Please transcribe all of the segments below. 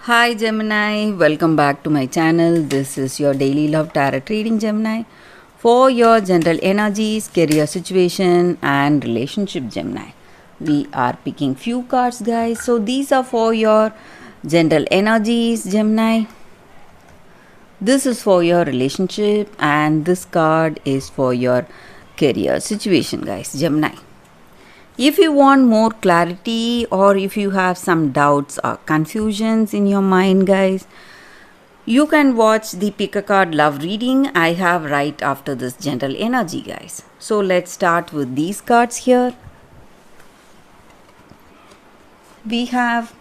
Hi Gemini, welcome back to my channel. This is your daily love tarot reading, Gemini, for your general energies, career situation, and relationship, Gemini. We are picking few cards, guys. So these are for your general energies, Gemini. This is for your relationship, and this card is for your career situation, guys, Gemini. If you want more clarity or if you have some doubts or confusions in your mind, guys, you can watch the pick a card love reading I have right after this general energy, guys. So let's start with these cards here. We have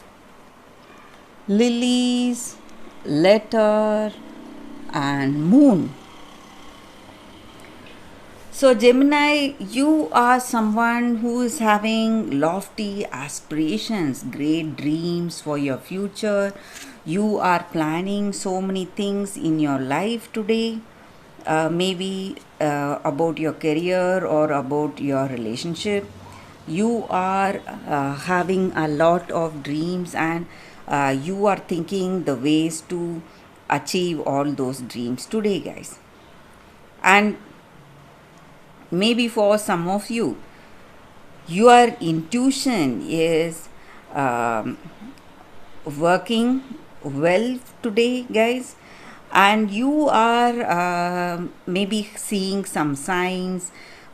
lilies, letter, and moon. So, Gemini, you are someone who is having lofty aspirations, great dreams for your future. You are planning so many things in your life today, maybe about your career or about your relationship. You are having a lot of dreams and you are thinking the ways to achieve all those dreams today, guys. And maybe for some of you, your intuition is working well today, guys, and you are maybe seeing some signs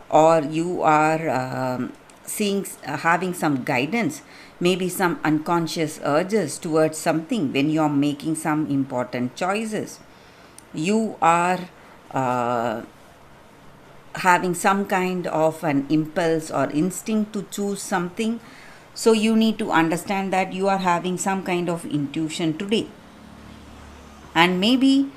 or you are seeing having some guidance, maybe some unconscious urges towards something when you are making some important choices. You are having some kind of an impulse or instinct to choose something. So you need to understand that you are having some kind of intuition today. And maybe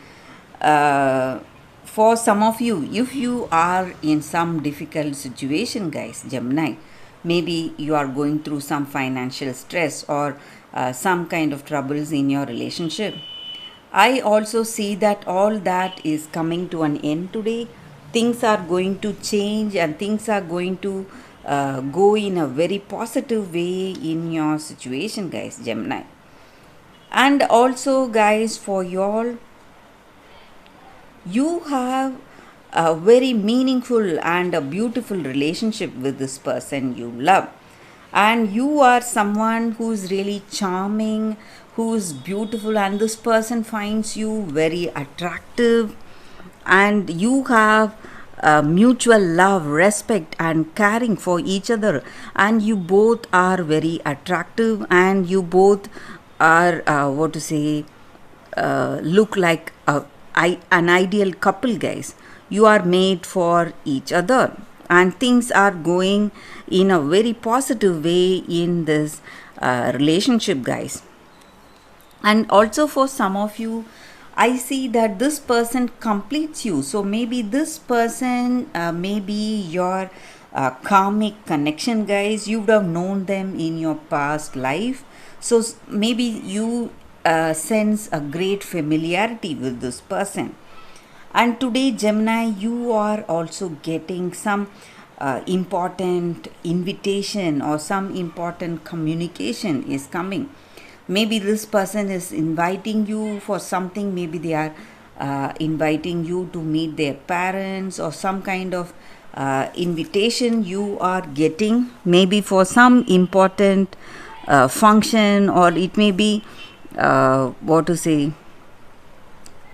for some of you, if you are in some difficult situation, guys, Gemini, maybe you are going through some financial stress or some kind of troubles in your relationship, I also see that all that is coming to an end today. Things are going to change and things are going to go in a very positive way in your situation, guys, Gemini. And also, guys, for y'all, you have a very meaningful and a beautiful relationship with this person you love, and you are someone who's really charming, who's beautiful, and this person finds you very attractive, and you have mutual love, respect, and caring for each other, and you both are very attractive, and you both are look like an ideal couple, guys. You are made for each other, and things are going in a very positive way in this relationship, guys. And also for some of you, I see that this person completes you. So maybe this person may be your karmic connection, guys. You would have known them in your past life. So maybe you sense a great familiarity with this person. And today, Gemini, you are also getting some important invitation or some important communication is coming. Maybe this person is inviting you for something, maybe they are inviting you to meet their parents or some kind of invitation you are getting, maybe for some important function, or it may be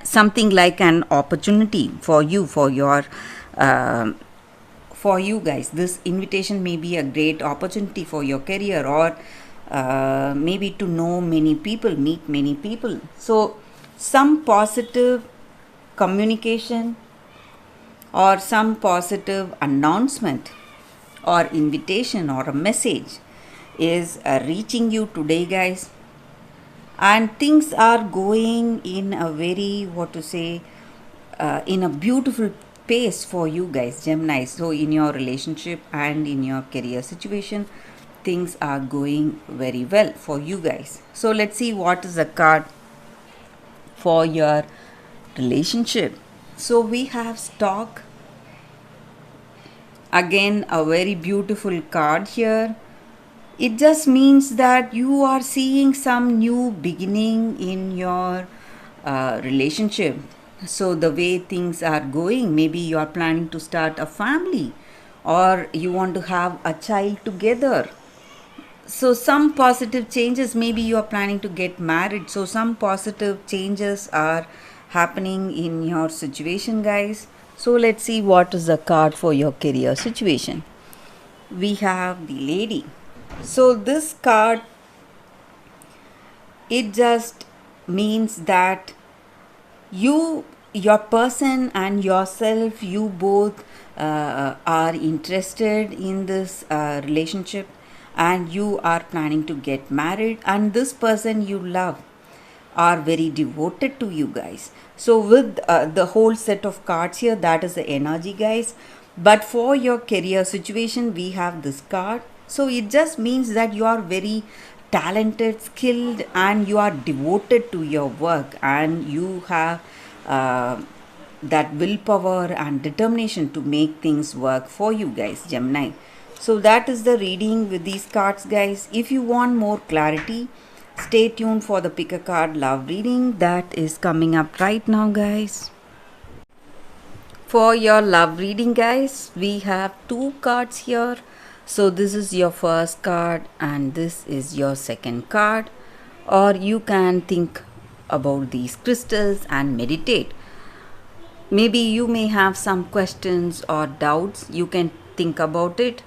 something like an opportunity for you, for you guys. This invitation may be a great opportunity for your career, or maybe to know many people, meet many people. So some positive communication or some positive announcement or invitation or a message is reaching you today, guys. And things are going in a very in a beautiful pace for you guys, Gemini. So in your relationship and in your career situation, things are going very well for you guys. So let's see what is the card for your relationship. So we have stock, again a very beautiful card here. It just means that you are seeing some new beginning in your relationship. So, the way things are going, maybe you are planning to start a family or you want to have a child together. So, some positive changes, maybe you are planning to get married. So, some positive changes are happening in your situation, guys. So, let's see what is the card for your career situation. We have the lady. So, this card, it just means that your person and yourself, you both are interested in this relationship, and you are planning to get married, and this person you love are very devoted to you guys. So with the whole set of cards here, that is the energy, guys. But for your career situation, we have this card. So it just means that you are very talented, skilled, and you are devoted to your work, and you have that willpower and determination to make things work for you guys, Gemini. So that is the reading with these cards, guys. If you want more clarity, stay tuned for the pick a card love reading that is coming up right now, guys. For your love reading, guys, we have two cards here. So this is your first card and this is your second card. Or you can think about these crystals and meditate. Maybe you may have some questions or doubts. You can think about it.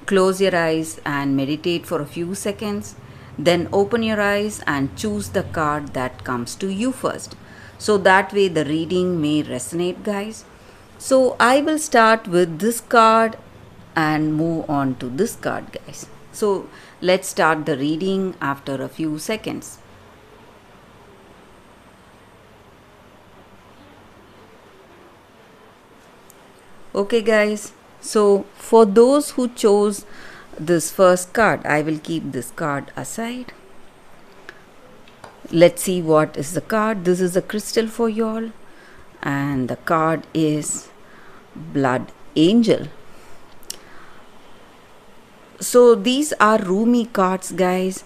Close your eyes and meditate for a few seconds. Then open your eyes and choose the card that comes to you first. So that way the reading may resonate, guys. So I will start with this card and move on to this card, guys. So let's start the reading after a few seconds. Okay, guys. So for those who chose this first card, I will keep this card aside. Let's see what is the card. This is a crystal for y'all, and the card is Blood Angel. So these are Rumi cards, guys.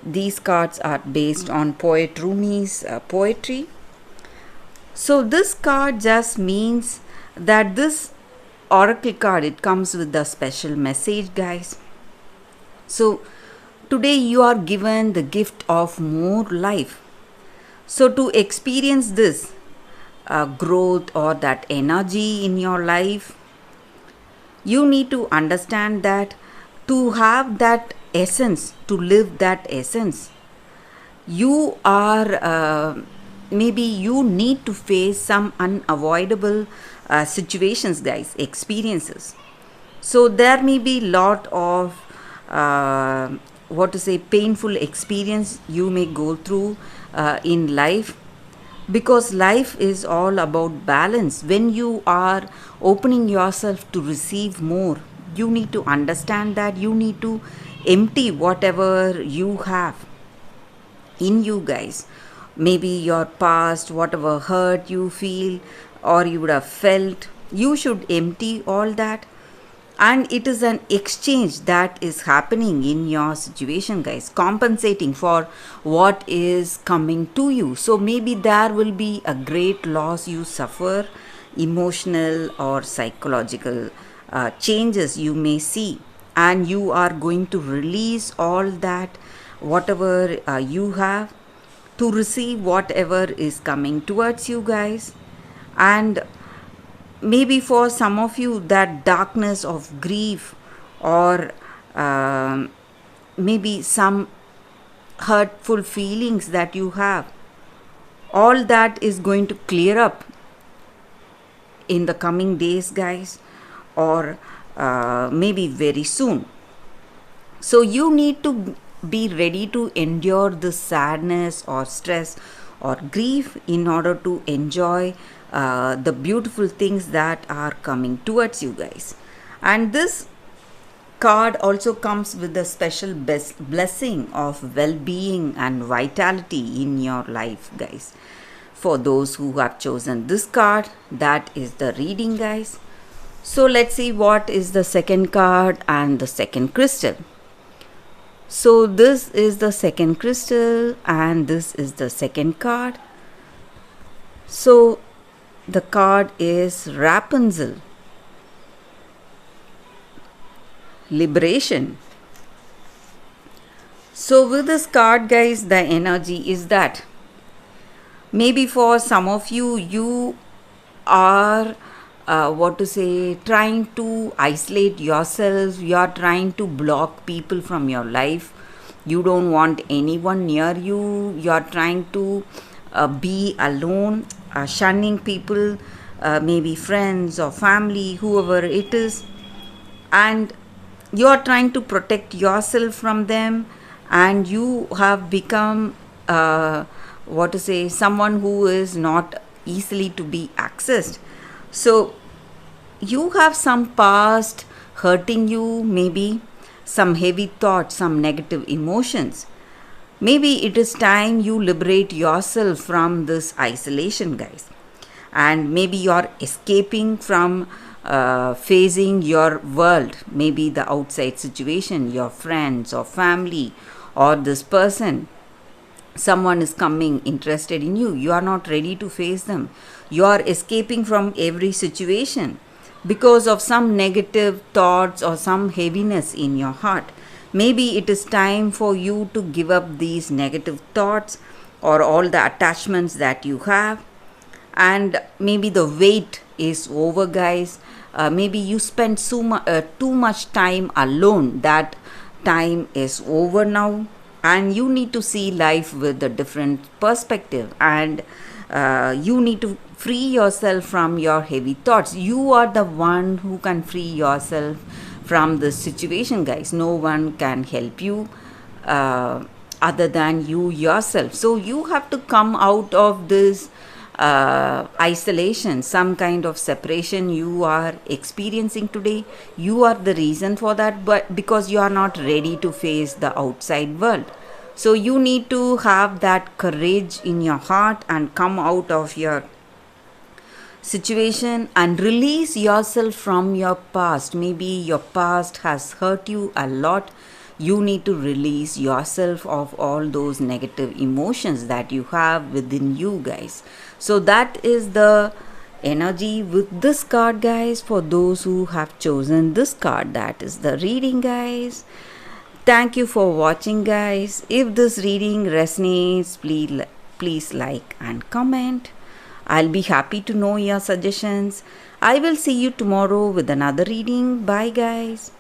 These cards are based on poet Rumi's poetry. So this card just means that this oracle card, it comes with a special message, guys. So today you are given the gift of more life. So to experience this growth or that energy in your life, you need to understand that to have that essence, to live that essence, you are maybe you need to face some unavoidable situations, guys, experiences. So there may be lot of painful experience you may go through in life, because life is all about balance. When you are opening yourself to receive more, you need to understand that you need to empty whatever you have in you, guys. Maybe your past, whatever hurt you feel or you would have felt, you should empty all that. And it is an exchange that is happening in your situation, guys, compensating for what is coming to you. So maybe there will be a great loss you suffer, emotional or psychological changes you may see, and you are going to release all that, whatever you have, to receive whatever is coming towards you, guys. And maybe for some of you, that darkness of grief or maybe some hurtful feelings that you have, all that is going to clear up in the coming days, guys, or maybe very soon. So you need to be ready to endure the sadness or stress or grief in order to enjoy the beautiful things that are coming towards you, guys. And this card also comes with a special blessing of well-being and vitality in your life, guys. For those who have chosen this card, that is the reading, guys. So let's see what is the second card and the second crystal. So this is the second crystal and this is the second card. So the card is Rapunzel, liberation. So with this card, guys, the energy is that maybe for some of you, you are trying to isolate yourself. You are trying to block people from your life. You don't want anyone near you. You are trying to be alone, shunning people, maybe friends or family, whoever it is, and you are trying to protect yourself from them, and you have become someone who is not easily to be accessed. So you have some past hurting you, maybe some heavy thoughts, some negative emotions. Maybe it is time you liberate yourself from this isolation, guys. And maybe you are escaping from facing your world, maybe the outside situation, your friends or family, or this person. Someone is coming interested in you. You are not ready to face them. You are escaping from every situation because of some negative thoughts or some heaviness in your heart. Maybe it is time for you to give up these negative thoughts or all the attachments that you have. And maybe the wait is over, guys. Maybe you spend too much time alone. That time is over now, and you need to see life with a different perspective, and you need to free yourself from your heavy thoughts. You are the one who can free yourself from this situation, guys. No one can help you other than you yourself. So you have to come out of this isolation, some kind of separation you are experiencing today. You are the reason for that, but because you are not ready to face the outside world. So you need to have that courage in your heart and come out of your situation and release yourself from your past. Maybe your past has hurt you a lot. You need to release yourself of all those negative emotions that you have within you, guys. So that is the energy with this card, guys. For those who have chosen this card, that is the reading, guys. Thank you for watching, guys. If this reading resonates, please like and comment. I'll be happy to know your suggestions. I will see you tomorrow with another reading. Bye, guys.